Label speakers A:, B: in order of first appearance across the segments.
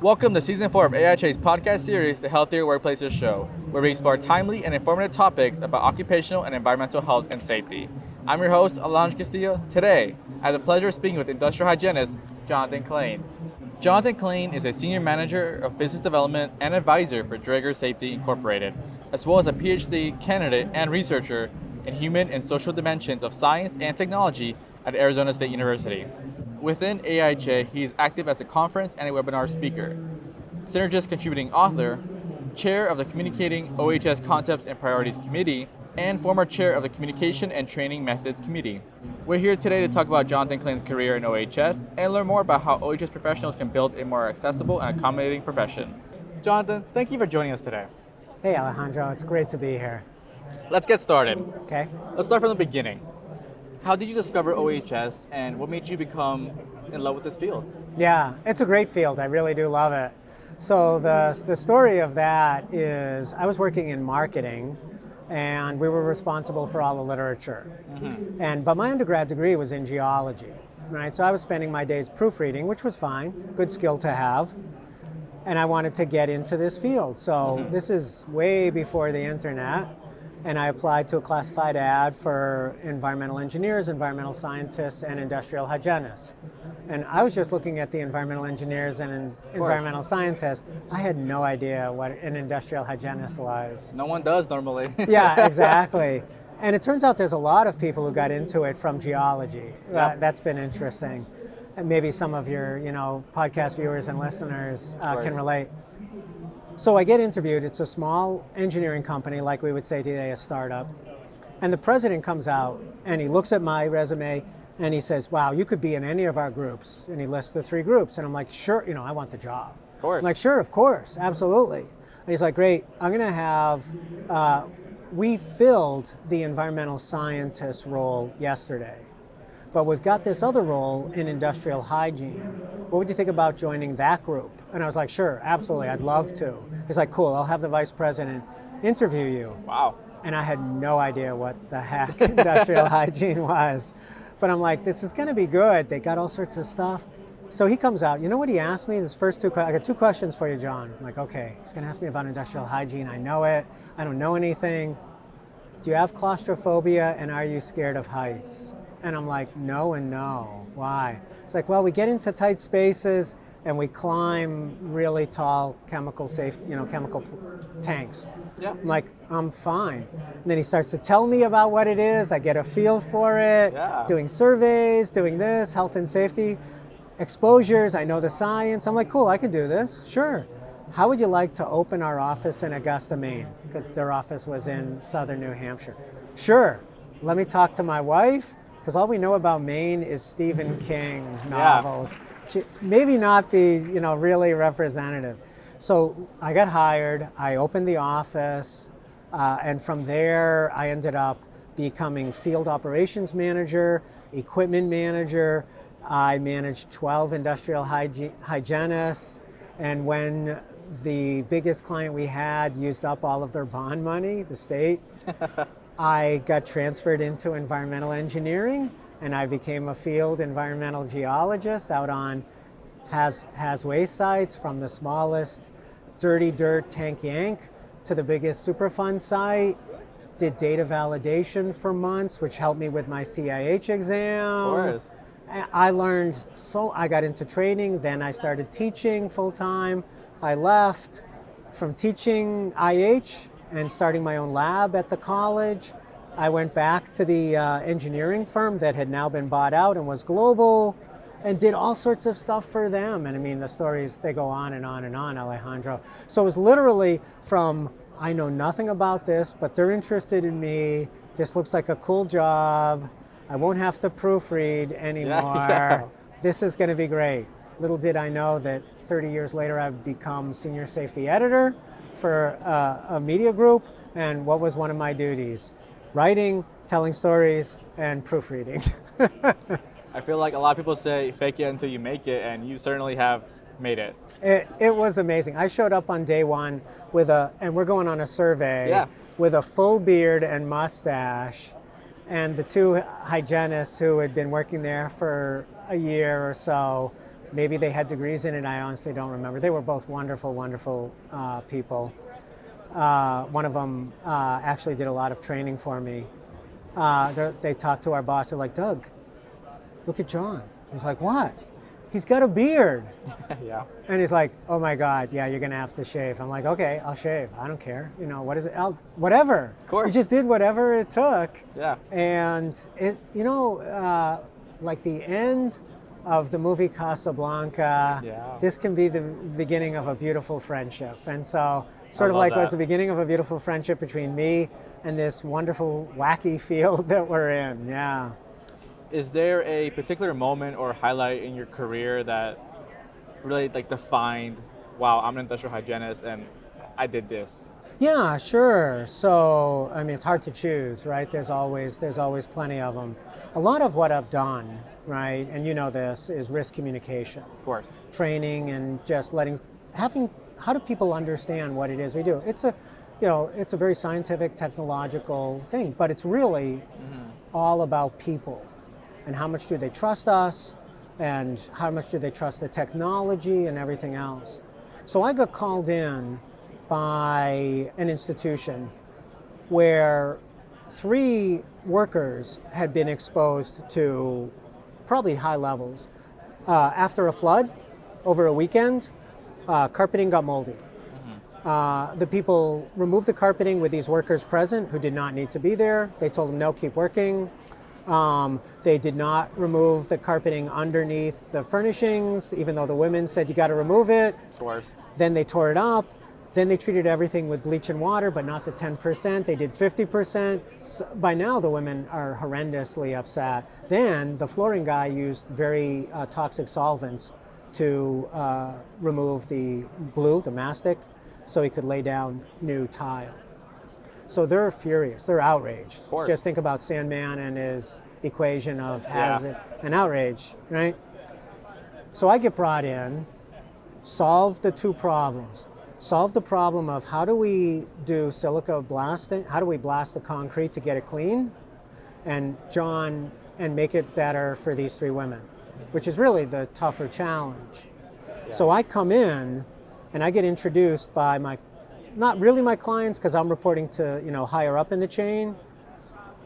A: Welcome to Season 4 of AIHA's podcast series, The Healthier Workplaces Show, where we explore timely and informative topics about occupational and environmental health and safety. I'm your host, Alonso Castillo. Today, I have the pleasure of speaking with Industrial Hygienist Jonathan Klane. Jonathan Klane is a Senior Manager of Business Development and Advisor for Draeger Safety Inc, as well as a PhD candidate and researcher in human and social dimensions of science and technology at Arizona State University. Within AIHA, he is active as a conference and a webinar speaker, Synergist contributing author, chair of the Communicating OEHS Concepts and Priorities Committee, and former chair of the Communication and Training Methods Committee. We're here today to talk about Jonathan Klane's career in OEHS and learn more about how OEHS professionals can build a more accessible and accommodating profession. Jonathan, thank you for joining us today.
B: Hey Alejandro, it's great to be here.
A: Let's get started.
B: Okay.
A: Let's start from the beginning. How did you discover OEHS and what made you become in love with this field?
B: Yeah, it's a great field. I really do love it. So the story of that is I was working in marketing and we were responsible for all the literature. But my undergrad degree was in geology, right? So I was spending my days proofreading, which was fine, good skill to have. And I wanted to get into this field. So this is way before the internet. And I applied to a classified ad for environmental engineers, environmental scientists, and industrial hygienists. And I was just looking at the environmental engineers and environmental scientists. I had no idea what an industrial hygienist was.
A: No one does normally.
B: Yeah, exactly. And it turns out there's a lot of people who got into it from geology. That's been interesting. And maybe some of your, podcast viewers and listeners can relate. So I get interviewed. It's a small engineering company, like we would say today, a startup. And the president comes out and he looks at my resume and he says, wow, you could be in any of our groups. And he lists the 3 groups. And I'm like, sure, I want the job.
A: Of course.
B: I'm like, sure, of course, absolutely. And he's like, great, I'm going to have, we filled the environmental scientist role yesterday. But we've got this other role in industrial hygiene. What would you think about joining that group? And I was like, sure, absolutely, I'd love to. He's like, cool, I'll have the vice president interview you.
A: Wow.
B: And I had no idea what the heck industrial hygiene was. But I'm like, this is gonna be good. They got all sorts of stuff. So he comes out, you know what he asked me? This first 2 questions, I got 2 questions for you, John. I'm like, okay, he's gonna ask me about industrial hygiene. I know it, I don't know anything. Do you have claustrophobia and are you scared of heights? And I'm like, no and no. Why? It's like, well, we get into tight spaces and we climb really tall chemical tanks.
A: Yeah.
B: I'm like, I'm fine. And then he starts to tell me about what it is. I get a feel for it.
A: Yeah.
B: Doing surveys, doing this, health and safety, exposures. I know the science. I'm like, cool, I can do this. Sure. How would you like to open our office in Augusta, Maine? Because their office was in southern New Hampshire. Sure. Let me talk to my wife. Because all we know about Maine is Stephen King novels. Yeah. Maybe not be, really representative. So I got hired, I opened the office, and from there I ended up becoming field operations manager, equipment manager. I managed 12 industrial hygienists, and when the biggest client we had used up all of their bond money, the state, I got transferred into environmental engineering and I became a field environmental geologist out on haz waste sites, from the smallest dirty dirt tank yank to the biggest Superfund site. Did data validation for months, which helped me with my CIH exam.
A: Of course.
B: I learned, I got into training, then I started teaching full time. I left from teaching IH and starting my own lab at the college. I went back to the engineering firm that had now been bought out and was global and did all sorts of stuff for them. And I mean, the stories, they go on and on and on, Alejandro. So it was literally from, I know nothing about this, but they're interested in me. This looks like a cool job. I won't have to proofread anymore. Yeah. This is gonna be great. Little did I know that 30 years later, I've become senior safety editor for a media group, and what was one of my duties? Writing, telling stories, and proofreading.
A: I feel like a lot of people say fake it until you make it, and you certainly have made it.
B: It was amazing. I showed up on day 1 and we're going on a survey, with a full beard and mustache, and the 2 hygienists who had been working there for a year or so Maybe they had degrees in it, I honestly don't remember. They were both wonderful, wonderful people. One of them actually did a lot of training for me. They talked to our boss, they're like, Doug, look at John. He's like, what? He's got a beard.
A: Yeah.
B: And he's like, oh my God, yeah, you're gonna have to shave. I'm like, okay, I'll shave. I don't care. What is it? Whatever.
A: Of course.
B: You just did whatever it took.
A: Yeah.
B: And it, like the end of the movie Casablanca, this can be the beginning of a beautiful friendship. And so, sort of like was the beginning of a beautiful friendship between me and this wonderful, wacky field that we're in. Yeah.
A: Is there a particular moment or highlight in your career that really defined, wow, I'm an industrial hygienist and I did this?
B: Yeah, sure. So, I mean, it's hard to choose, right? There's always plenty of them. A lot of what I've done, right, and you know this, is risk communication.
A: Of course.
B: Training and just how do people understand what it is we do? It's a very scientific, technological thing, but it's really all about people. And how much do they trust us, and how much do they trust the technology and everything else. So I got called in by an institution where 3 workers had been exposed to probably high levels. After a flood, over a weekend, carpeting got moldy. The people removed the carpeting with these workers present who did not need to be there. They told them, no, keep working. They did not remove the carpeting underneath the furnishings, even though the women said you got to remove it.
A: Of course.
B: Then they tore it up. Then they treated everything with bleach and water, but not the 10%. They did 50%. So by now, the women are horrendously upset. Then the flooring guy used very toxic solvents to remove the glue, the mastic, so he could lay down new tile. So they're furious, they're outraged.
A: Of course.
B: Just think about Sandman and his equation of hazard and outrage, right? So I get brought in, solve the 2 problems. Solve the problem of how do we do silica blasting, how do we blast the concrete to get it clean, and make it better for these 3 women, which is really the tougher challenge. Yeah. So I come in and I get introduced by not really my clients, because I'm reporting to higher up in the chain.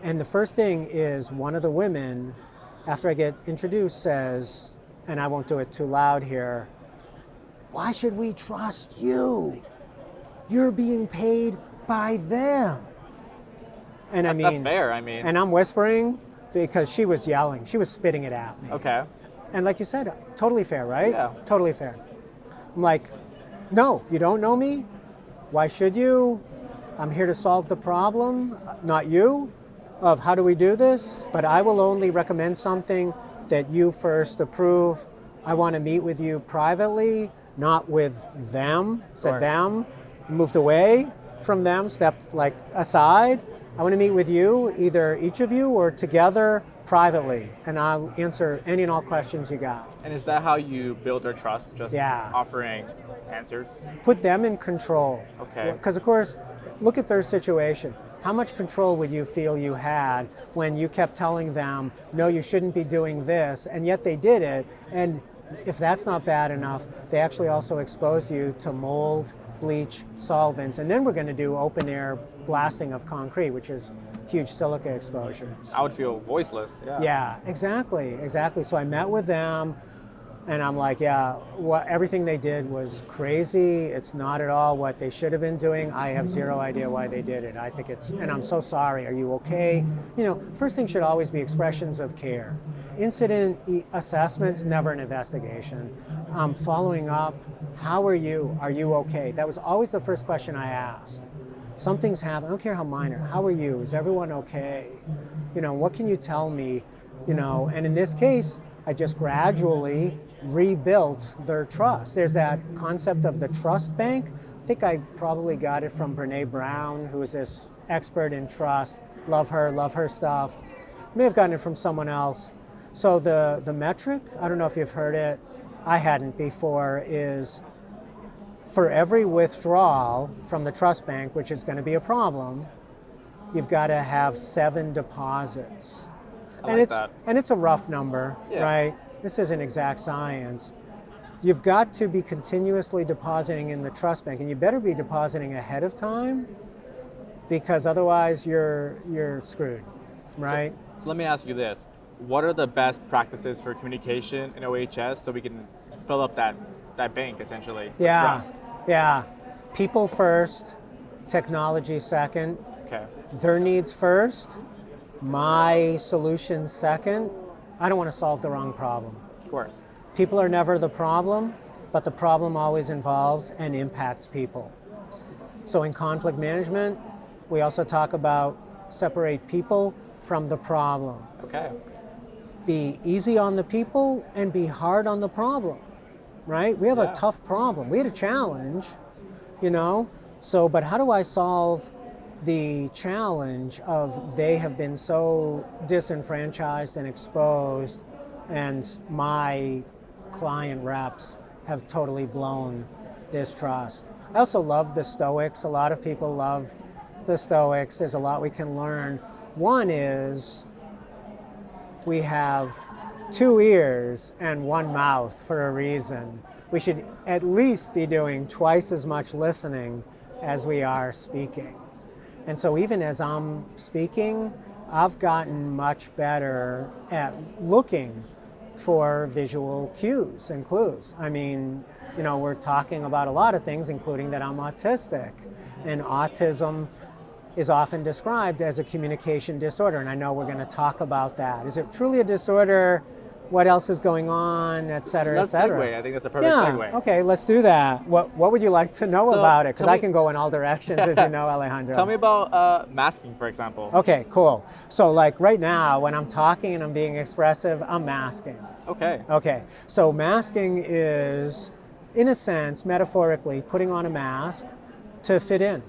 B: And the first thing is, one of the women, after I get introduced, says, and I won't do it too loud here, why should we trust you? You're being paid by them. And I mean,
A: that's fair. I mean,
B: and I'm whispering because she was yelling, she was spitting it at me.
A: Okay.
B: And like you said, totally fair, right?
A: Yeah.
B: Totally fair. I'm like, no, you don't know me. Why should you? I'm here to solve the problem, not you, of how do we do this, but I will only recommend something that you first approve. I want to meet with you privately, not with them. Said them, moved away from them, stepped aside. I want to meet with you, either each of you or together privately, and I'll answer any and all questions you got.
A: And is that how you build their trust? Just offering answers?
B: Put them in control.
A: Okay.
B: Because of course, look at their situation. How much control would you feel you had when you kept telling them, no, you shouldn't be doing this, and yet they did it? And if that's not bad enough, they actually also exposed you to mold, bleach, solvents, and then we're going to do open air blasting of concrete, which is huge silica exposures.
A: I would feel voiceless.
B: Yeah, exactly. So I met with them, and I'm like, everything they did was crazy. It's not at all what they should have been doing. I have zero idea why they did it. I think and I'm so sorry. Are you okay? First thing should always be expressions of care. Incident assessments, never an investigation. Following up, how are you? Are you okay? That was always the first question I asked. Something's happened, I don't care how minor. How are you? Is everyone okay? What can you tell me? And in this case, I just gradually rebuilt their trust. There's that concept of the trust bank. I think I probably got it from Brene Brown, who is this expert in trust. Love her stuff. May have gotten it from someone else. So the metric, I don't know if you've heard it, I hadn't before, is for every withdrawal from the trust bank, which is going to be a problem, you've got to have 7 deposits. And it's a rough number, right? This isn't exact science. you've got to be continuously depositing in the trust bank, and you better be depositing ahead of time, because otherwise you're screwed, right?
A: So let me ask you this. What are the best practices for communication in OEHS so we can fill up that bank, essentially, with trust?
B: Yeah. People first, technology second.
A: Okay.
B: Their needs first, my solution second. I don't want to solve the wrong problem.
A: Of course.
B: People are never the problem, but the problem always involves and impacts people. So in conflict management, we also talk about separate people from the problem.
A: Okay.
B: Be easy on the people and be hard on the problem, right? We have a tough problem. We had a challenge, so, but how do I solve the challenge of they have been so disenfranchised and exposed, and my client reps have totally blown this trust. I also love the Stoics. A lot of people love the Stoics. There's a lot we can learn. One is we have 2 ears and 1 mouth for a reason. We should at least be doing twice as much listening as we are speaking. And so even as I'm speaking, I've gotten much better at looking for visual cues and clues. I mean, we're talking about a lot of things, including that I'm autistic. And autism is often described as a communication disorder, and I know we're going to talk about that. Is it truly a disorder? What else is going on, et cetera, et cetera?
A: Let's segue. I think that's a perfect segue.
B: Okay, let's do that. What would you like to know about it? Because I can go in all directions, as you know, Alejandro.
A: Tell me about masking, for example.
B: Okay, cool. So like right now, when I'm talking and I'm being expressive, I'm masking. Okay, so masking is, in a sense, metaphorically, putting on a mask to fit in.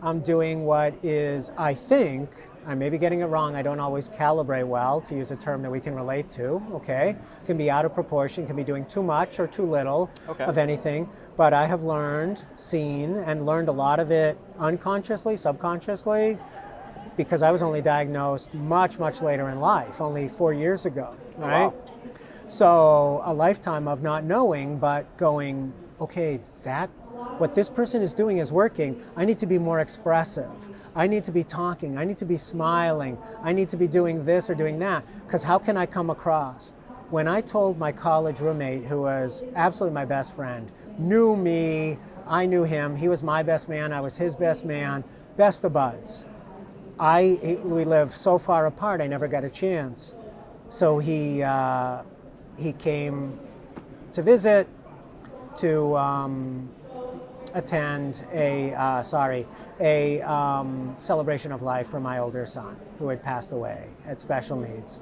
B: I'm doing what is, I think, I may be getting it wrong, I don't always calibrate well, to use a term that we can relate to, okay? Can be out of proportion, can be doing too much or too little of anything, but I have learned, seen, and learned a lot of it unconsciously, subconsciously, because I was only diagnosed much, much later in life, only 4 years ago, right?
A: Oh, wow.
B: So a lifetime of not knowing, but going, okay, what this person is doing is working, I need to be more expressive. I need to be talking, I need to be smiling, I need to be doing this or doing that, because how can I come across? When I told my college roommate, who was absolutely my best friend, knew me, I knew him, he was my best man, I was his best man, best of buds. We live so far apart, I never got a chance. So he came to visit, to attend a celebration of life for my older son, who had passed away, had special needs.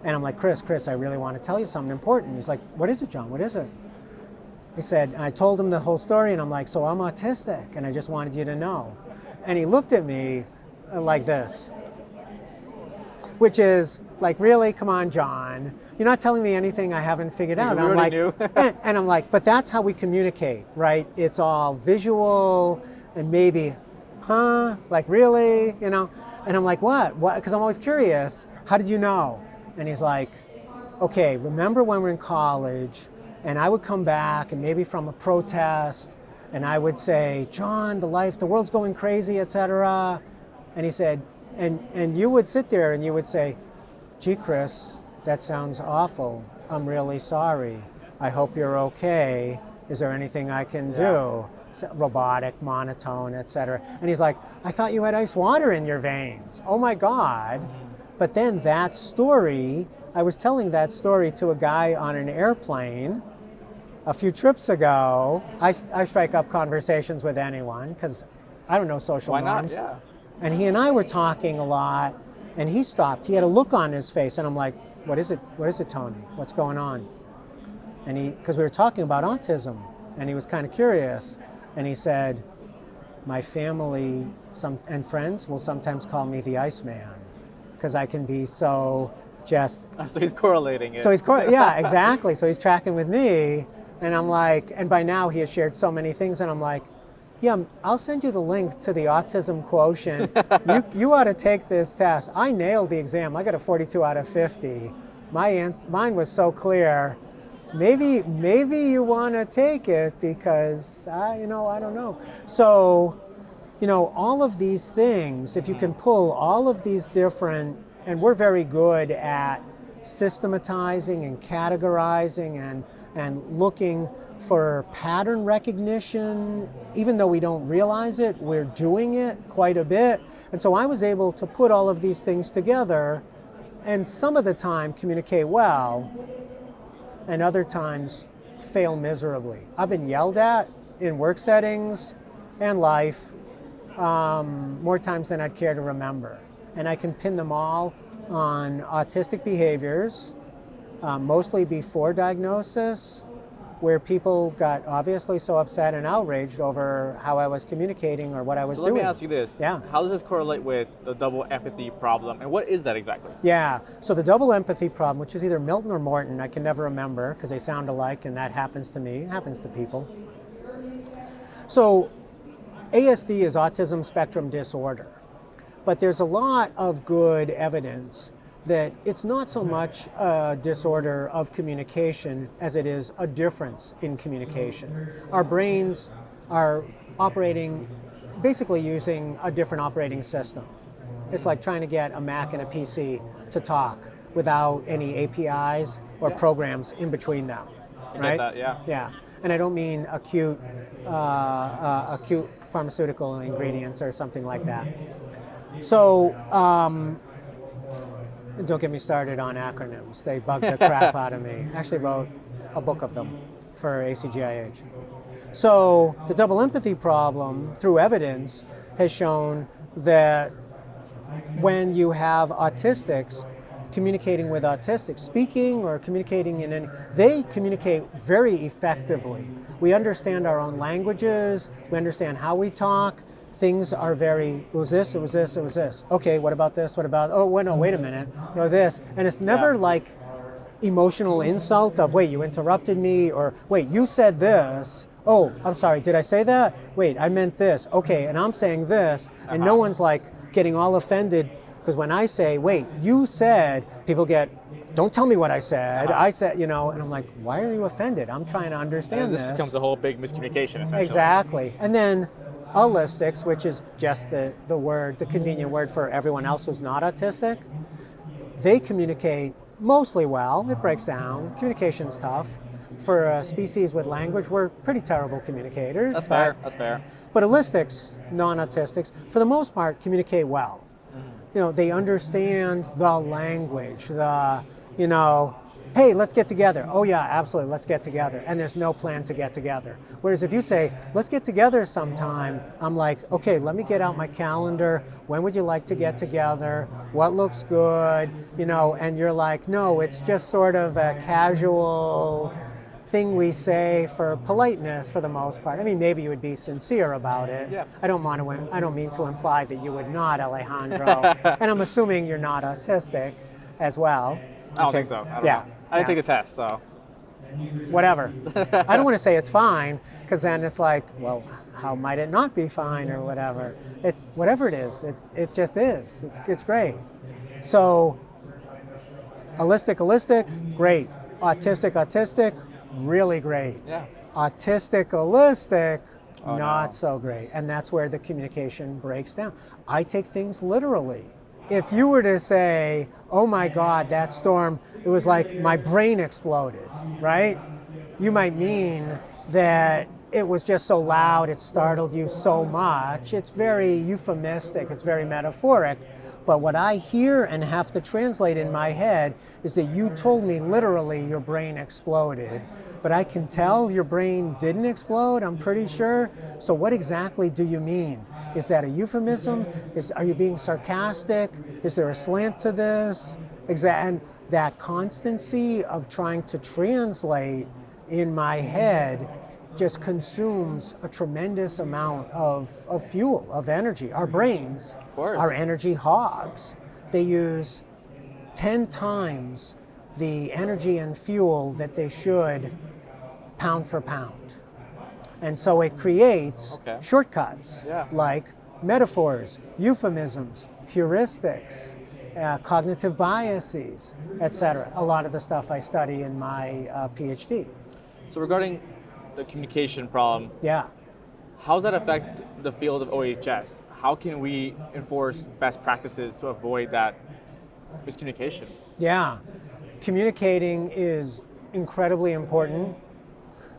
B: And I'm like, Chris, I really want to tell you something important. He's like, what is it, John? What is it? He said, and I told him the whole story, and I'm like, so I'm autistic, and I just wanted you to know. And he looked at me like this, which is like, really? Come on, John. You're not telling me anything I haven't figured out.
A: And I'm like,
B: and I'm like, but that's how we communicate, right? It's all visual and maybe, like really, And I'm like, what? Because I'm always curious. How did you know? And he's like, okay, remember when we're in college and I would come back and maybe from a protest and I would say, John, the world's going crazy, etc. And he said, and you would sit there and you would say, gee, Chris, that sounds awful. I'm really sorry. I hope you're okay. Is there anything I can do? Robotic, monotone, etc. And he's like, I thought you had ice water in your veins. Oh my God. But then that story, I was telling that story to a guy on an airplane a few trips ago. I strike up conversations with anyone because I don't know social norms.
A: Why not? Yeah.
B: And he and I were talking a lot, and he stopped. He had a look on his face, and I'm like, what is it? What is it, Tony? What's going on? And because we were talking about autism, and he was kind of curious, and he said, my family and friends will sometimes call me the Iceman, because I can be so just...
A: So he's correlating it.
B: So yeah, exactly. So he's tracking with me, and I'm like, and by now he has shared so many things, and I'm like, yeah, I'll send you the link to the autism quotient. You ought to take this test. I nailed the exam. I got a 42 out of 50. Mine was so clear. maybe you want to take it because I don't know. So, all of these things, if you can pull all of these different, and we're very good at systematizing and categorizing and looking for pattern recognition, even though we don't realize it, we're doing it quite a bit. And so I was able to put all of these things together and some of the time communicate well and other times fail miserably. I've been yelled at in work settings and life more times than I'd care to remember. And I can pin them all on autistic behaviors, mostly before diagnosis, where people got obviously so upset and outraged over how I was communicating or what I was doing.
A: Let me ask you this.
B: Yeah.
A: How does this correlate with the double empathy problem, and what is that exactly?
B: Yeah, so the double empathy problem, which is either Milton or Morton, I can never remember because they sound alike, and that happens to me, it happens to people. So ASD is autism spectrum disorder, but there's a lot of good evidence that it's not so much a disorder of communication as it is a difference in communication. Our brains are operating, basically using a different operating system. It's like trying to get a Mac and a PC to talk without any APIs or programs in between them, right?
A: That, yeah.
B: Yeah, and I don't mean acute pharmaceutical ingredients or something like that. So, don't get me started on acronyms. They bug the crap out of me. I actually wrote a book of them for ACGIH. So the double empathy problem, through evidence, has shown that when you have autistics communicating with autistics, speaking or communicating they communicate very effectively. We understand our own languages, we understand how we talk. Things are very, it was this, it was this, it was this. Okay, what about this? What about, oh, no, wait a minute. No, this. And it's never like emotional insult of, wait, you interrupted me, or wait, you said this. Oh, I'm sorry, did I say that? Wait, I meant this. Okay, and I'm saying this. And no one's like getting all offended, because when I say, wait, you said, people get, don't tell me what I said. I said, and I'm like, why are you offended? I'm trying to understand this.
A: This becomes a whole big miscommunication, essentially.
B: Exactly. And then allistics, which is just the convenient word for everyone else who's not autistic, they communicate mostly well. It breaks down. Communication's tough. For a species with language, we're pretty terrible communicators.
A: That's fair. That's fair.
B: But allistics, non-autistics, for the most part, communicate well. Mm-hmm. They understand the language, hey, let's get together. Oh yeah, absolutely, let's get together. And there's no plan to get together. Whereas if you say, let's get together sometime, I'm like, okay, let me get out my calendar. When would you like to get together? What looks good? And you're like, no, it's just sort of a casual thing we say for politeness for the most part. I mean, maybe you would be sincere about it.
A: Yeah.
B: I don't mean to imply that you would not, Alejandro. And I'm assuming you're not autistic as well.
A: I don't think so. I don't know. I didn't take the test, so.
B: Whatever. I don't want to say it's fine, because then it's like, well, how might it not be fine or whatever? It's whatever it is. It just is. It's great. So, allistic, great. Autistic, really great.
A: Yeah.
B: Autistic, not so great. And that's where the communication breaks down. I take things literally. If you were to say, oh my God, that storm, it was like my brain exploded, right? You might mean that it was just so loud, it startled you so much. It's very euphemistic, it's very metaphoric. But what I hear and have to translate in my head is that you told me literally your brain exploded. But I can tell your brain didn't explode, I'm pretty sure. So what exactly do you mean? Is that a euphemism? Are you being sarcastic? Is there a slant to this? And that constancy of trying to translate in my head just consumes a tremendous amount of fuel, of energy. Our brains are energy hogs. They use 10 times the energy and fuel that they should pound for pound. And so it creates shortcuts like metaphors, euphemisms, heuristics, cognitive biases, etc. A lot of the stuff I study in my PhD.
A: So regarding the communication problem,
B: Yeah.
A: how does that affect the field of OEHS? How can we enforce best practices to avoid that miscommunication?
B: Yeah. Communicating is incredibly important,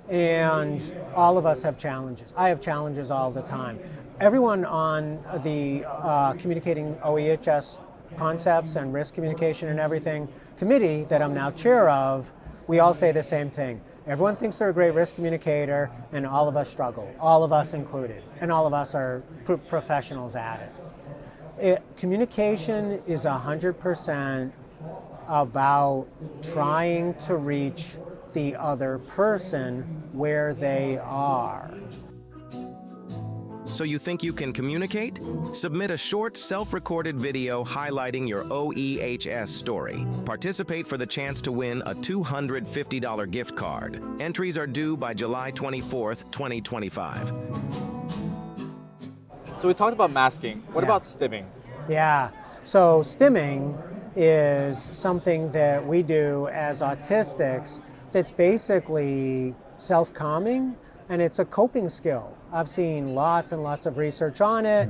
B: and all of us have challenges. I have challenges all the time. Everyone on the Communicating OEHS Concepts and Risk Communication and Everything committee that I'm now chair of, we all say the same thing. Everyone thinks they're a great risk communicator, and all of us struggle, all of us included, and all of us are professionals at it. Communication is 100% about trying to reach the other person where they are.
C: So you think you can communicate? Submit a short self-recorded video highlighting your OEHS story. Participate for the chance to win a $250 gift card. Entries are due by July 24th, 2025.
A: So we talked about masking. What
B: Yeah.
A: about stimming?
B: Yeah, so stimming is something that we do as autistics that's basically self-calming, and it's a coping skill. I've seen lots and lots of research on it,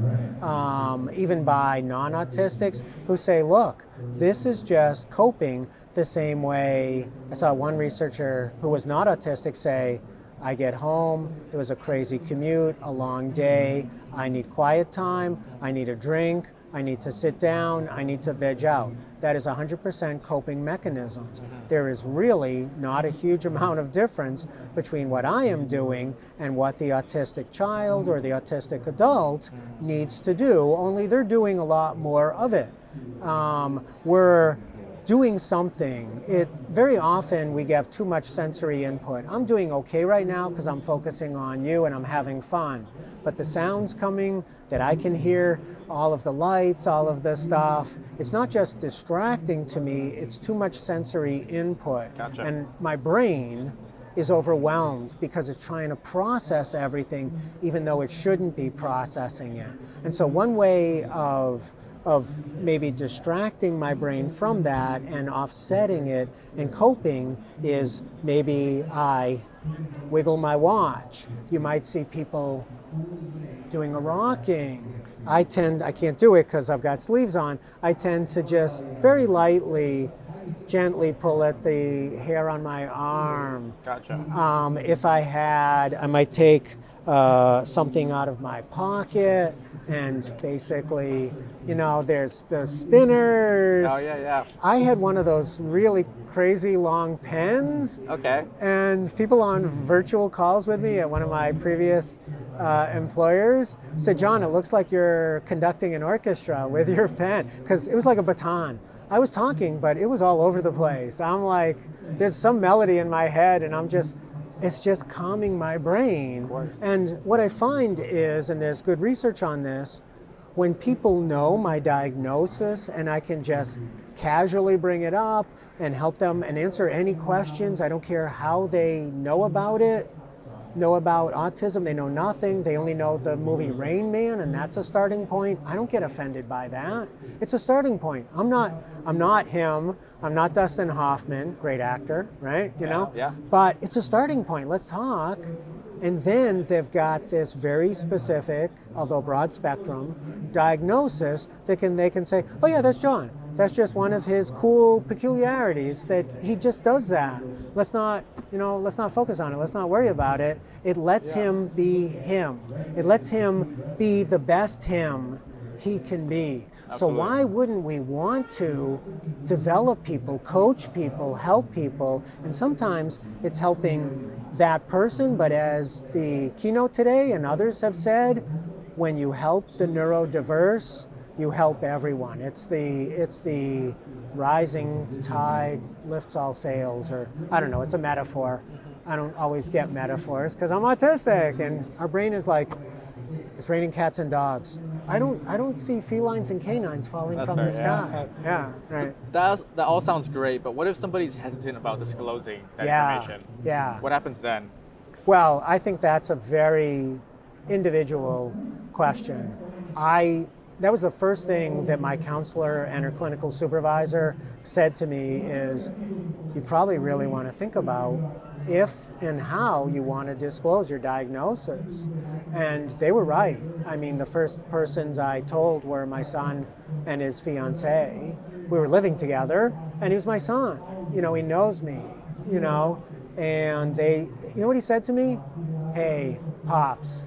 B: even by non-autistics who say, look, this is just coping the same way. I saw one researcher who was not autistic say, I get home, it was a crazy commute, a long day, I need quiet time, I need a drink, I need to sit down, I need to veg out. That is 100% coping mechanisms. There is really not a huge amount of difference between what I am doing and what the autistic child or the autistic adult needs to do, only they're doing a lot more of it. We're doing something. Very often we have too much sensory input. I'm doing okay right now because I'm focusing on you and I'm having fun. But the sounds coming that I can hear, all of the lights, all of this stuff, it's not just distracting to me, it's too much sensory input.
A: Gotcha.
B: And my brain is overwhelmed because it's trying to process everything even though it shouldn't be processing it. And so one way of maybe distracting my brain from that and offsetting it and coping is maybe I wiggle my watch. You might see people doing a rocking. I can't do it because I've got sleeves on. I tend to just very lightly, gently pull at the hair on my arm.
A: Gotcha.
B: If I might take something out of my pocket and basically, there's the spinners.
A: Oh, yeah.
B: I had one of those really crazy long pens.
A: Okay.
B: And people on virtual calls with me at one of my previous employers said, John, it looks like you're conducting an orchestra with your pen, because it was like a baton. I was talking, but it was all over the place. I'm like, there's some melody in my head, and it's just calming my brain.
A: Of course.
B: And what I find is, and there's good research on this, when people know my diagnosis and I can just casually bring it up and help them and answer any questions, I don't care how they know about it, know about autism, they know nothing, they only know the movie Rain Man, and that's a starting point. I don't get offended by that. It's a starting point. I'm not him, I'm not Dustin Hoffman, great actor, right?
A: Yeah.
B: But it's a starting point. Let's talk. And then they've got this very specific, although broad spectrum, diagnosis that they can say, oh yeah, that's John. That's just one of his cool peculiarities that he just does that. Let's not focus on it. Let's not worry about it. It lets him be him. It lets him be the best him he can be.
A: Absolutely.
B: So why wouldn't we want to develop people, coach people, help people? And sometimes it's helping that person, but as the keynote today and others have said, when you help the neurodiverse, you help everyone. It's the rising tide lifts all sails, or I don't know, it's a metaphor. I don't always get metaphors because I'm autistic and our brain is like, it's raining cats and dogs. I don't see felines and canines falling
A: That's
B: from
A: fair,
B: the sky. Yeah, right.
A: That all sounds great, but what if somebody's hesitant about disclosing that information?
B: Yeah.
A: What happens then?
B: Well, I think that's a very individual question. I that was the first thing that my counselor and her clinical supervisor said to me is, you probably really want to think about if and how you want to disclose your diagnosis. And they were right. I mean, the first persons I told were my son and his fiance. We were living together, and he was my son. He knows me, and you know what he said to me? Hey, Pops,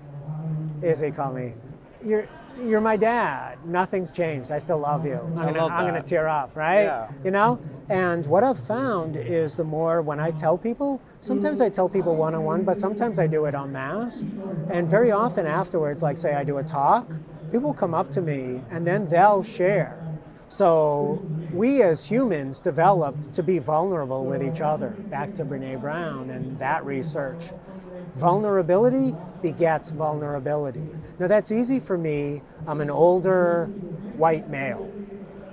B: is he called me. You're my dad. Nothing's changed. I still love you. I'm gonna tear up, right?
A: Yeah.
B: And what I've found is the more when I tell people, sometimes I tell people one-on-one, but sometimes I do it en masse. And very often afterwards, like say I do a talk, people come up to me and then they'll share. So we as humans developed to be vulnerable with each other. Back to Brene Brown and that research. Vulnerability begets vulnerability. Now that's easy for me. I'm an older white male.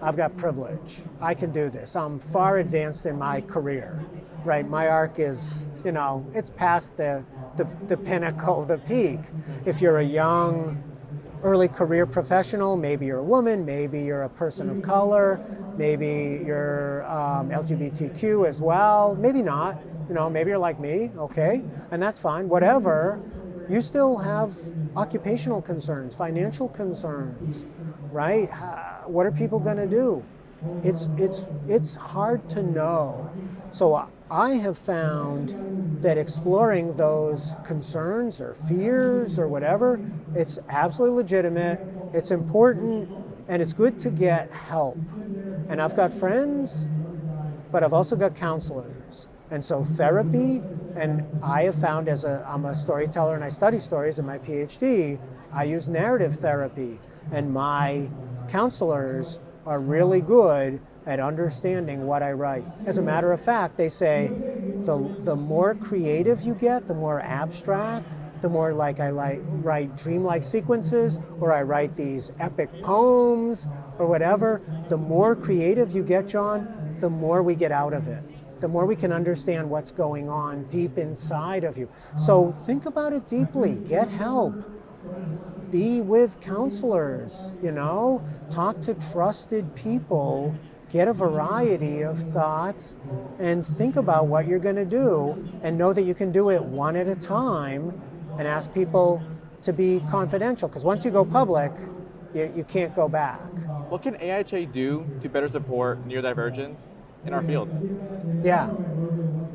B: I've got privilege. I can do this. I'm far advanced in my career, right? My arc is, it's past the pinnacle, the peak. If you're a young, early career professional, maybe you're a woman, maybe you're a person of color, maybe you're LGBTQ as well, maybe not. Maybe you're like me, okay, and that's fine, whatever. You still have occupational concerns, financial concerns, right? What are people gonna do? It's hard to know. So I have found that exploring those concerns or fears or whatever, it's absolutely legitimate, it's important, and it's good to get help. And I've got friends, but I've also got counselors. And so therapy, and I have found I'm a storyteller and I study stories in my PhD, I use narrative therapy, and my counselors are really good at understanding what I write. As a matter of fact, they say the more creative you get, the more abstract, the more like I write dreamlike sequences, or I write these epic poems or whatever, the more creative you get, John, the more we get out of it. The more we can understand what's going on deep inside of you. So think about it deeply, get help. Be with counselors, talk to trusted people, get a variety of thoughts, and think about what you're gonna do, and know that you can do it one at a time, and ask people to be confidential, because once you go public, you can't go back.
A: What can AIHA do to better support neurodivergence in our field?
B: Yeah,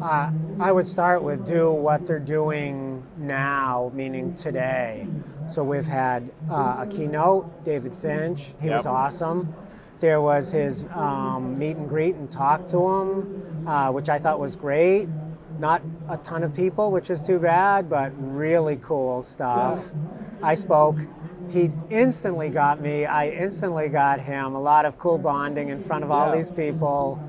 B: I would start with do what they're doing now, meaning today. So we've had a keynote, David Finch, he was awesome. There was his meet and greet and talk to him, which I thought was great. Not a ton of people, which is too bad, but really cool stuff. I spoke. He instantly got me. I instantly got him. A lot of cool bonding in front of all these people.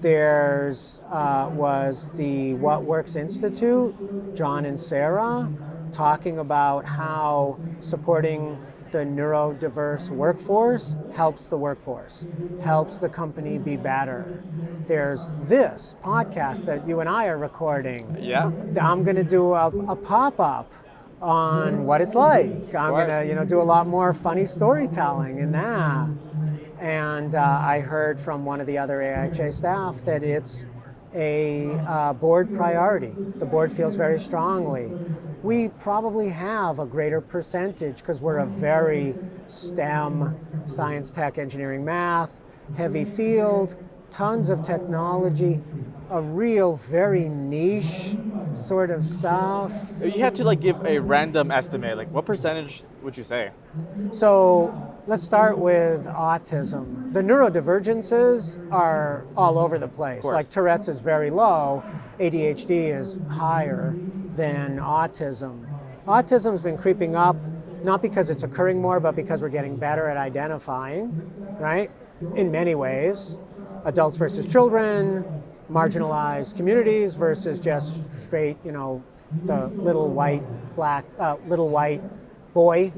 B: There's was the What Works Institute, John and Sarah, talking about how supporting the neurodiverse workforce helps the workforce, helps the company be better. There's this podcast that you and I are recording.
A: Yeah.
B: I'm going to do a pop-up on what it's like. I'm going to do a lot more funny storytelling in that. And I heard from one of the other AIHA staff that it's a board priority. The board feels very strongly. We probably have a greater percentage because we're a very STEM, science, tech, engineering, math, heavy field, tons of technology, a real very niche sort of stuff.
A: You have to give a random estimate, what percentage would you say?
B: So let's start with autism. The neurodivergences are all over the place. Like Tourette's is very low, ADHD is higher than autism. Autism's been creeping up, not because it's occurring more, but because we're getting better at identifying, right? In many ways, adults versus children, marginalized communities versus just straight, the little white boy,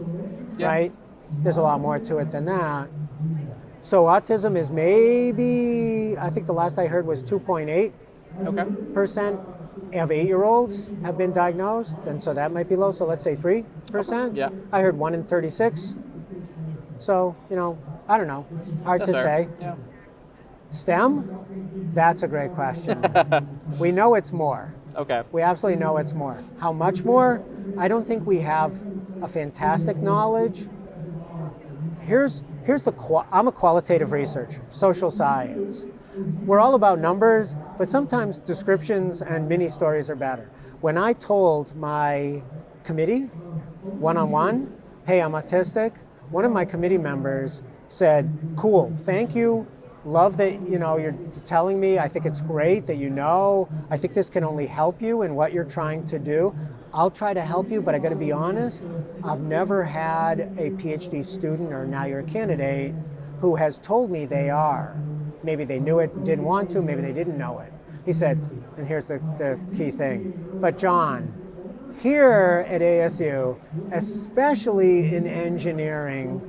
B: right? There's a lot more to it than that. So autism is maybe, I think the last I heard was 2.8% of 8-year-olds have been diagnosed, and so that might be low, so let's say 3%.
A: Yeah.
B: I heard 1 in 36. So, I don't know. Hard to say.
A: Yeah.
B: STEM? That's a great question. We know it's more.
A: Okay.
B: We absolutely know it's more. How much more? I don't think we have a fantastic knowledge. I'm a qualitative researcher, social science. We're all about numbers, but sometimes descriptions and mini stories are better. When I told my committee, one-on-one, hey, I'm autistic, one of my committee members said, cool, thank you. Love that you're telling me. I think it's great that I think this can only help you in what you're trying to do. I'll try to help you, but I got to be honest, I've never had a PhD student, or now you're a candidate, who has told me they are. Maybe they knew it and didn't want to, maybe they didn't know it. He said, and here's the key thing, but John, here at ASU, especially in engineering,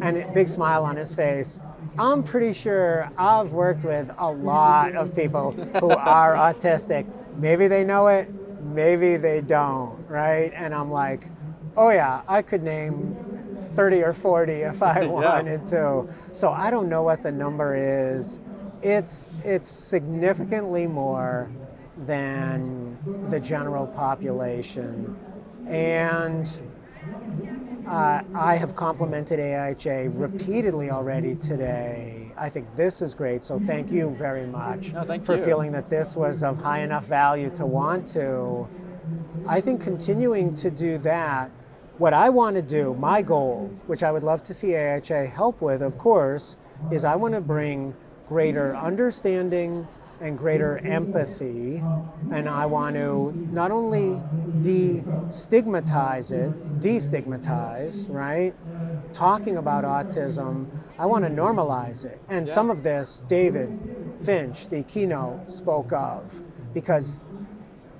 B: and a big smile on his face, I'm pretty sure I've worked with a lot of people who are autistic. Maybe they know it, maybe they don't, right? And I'm like, oh yeah, I could name 30 or 40 if I wanted to. So I don't know what the number is. It's significantly more than the general population. And I have complimented AIHA repeatedly already today. I think this is great, so thank you very much for feeling that this was of high enough value to want to. I think continuing to do that, what I want to do, my goal, which I would love to see AIHA help with, of course, is I want to bring greater understanding and greater empathy, and I want to not only destigmatize, right? Talking about autism, I want to normalize it. And some of this, David Finch, the keynote, spoke of, because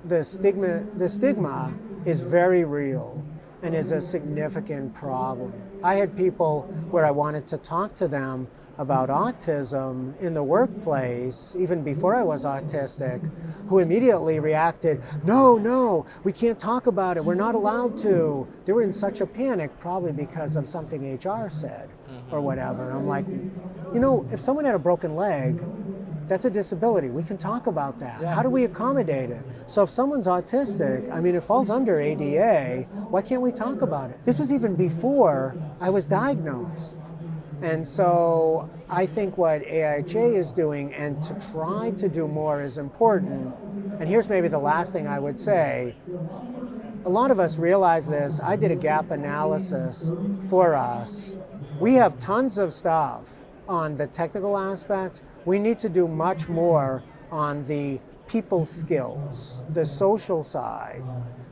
B: the stigma is very real and is a significant problem. I had people where I wanted to talk to them about autism in the workplace, even before I was autistic, who immediately reacted, no, we can't talk about it, we're not allowed to. They were in such a panic, probably because of something HR said or whatever. And I'm like, if someone had a broken leg, that's a disability. We can talk about that. How do we accommodate it? So if someone's autistic, it falls under ADA, why can't we talk about it? This was even before I was diagnosed. And so I think what AIHA is doing, and to try to do more, is important. And here's maybe the last thing I would say. A lot of us realize this. I did a gap analysis for us. We have tons of stuff on the technical aspects. We need to do much more on the people skills, the social side.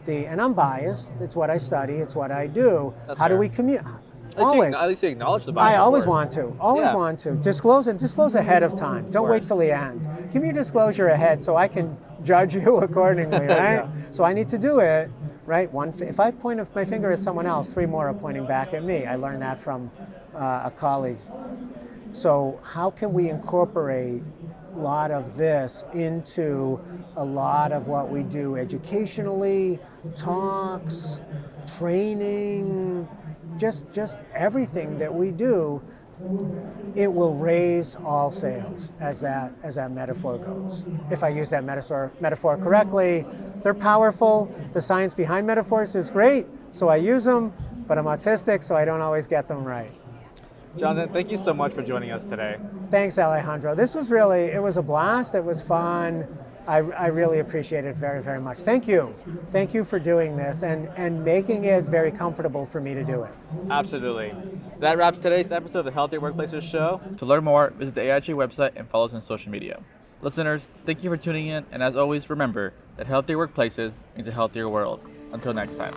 B: And I'm biased. It's what I study. It's what I do.
A: That's
B: How
A: fair.
B: do we communicate?
A: At least you acknowledge the bias.
B: I always want to. Want to. Disclose ahead of time. Don't wait till the end. Give me your disclosure ahead so I can judge you accordingly, right? So I need to do it, right? If I point my finger at someone else, 3 more are pointing back at me. I learned that from a colleague. So how can we incorporate a lot of this into a lot of what we do educationally, talks, training, just everything that we do? It will raise all sails, as that metaphor goes. If I use that metaphor correctly, they're powerful. The science behind metaphors is great, so I use them, but I'm autistic, so I don't always get them right.
A: Jonathan, thank you so much for joining us today.
B: Thanks, Alejandro. This was it was a blast. It was fun. I really appreciate it very, very much. Thank you. Thank you for doing this and making it very comfortable for me to do it.
A: Absolutely. That wraps today's episode of the Healthier Workplaces show. To learn more, visit the AIHA website and follow us on social media. Listeners, thank you for tuning in, and as always, remember that healthier workplaces means a healthier world. Until next time.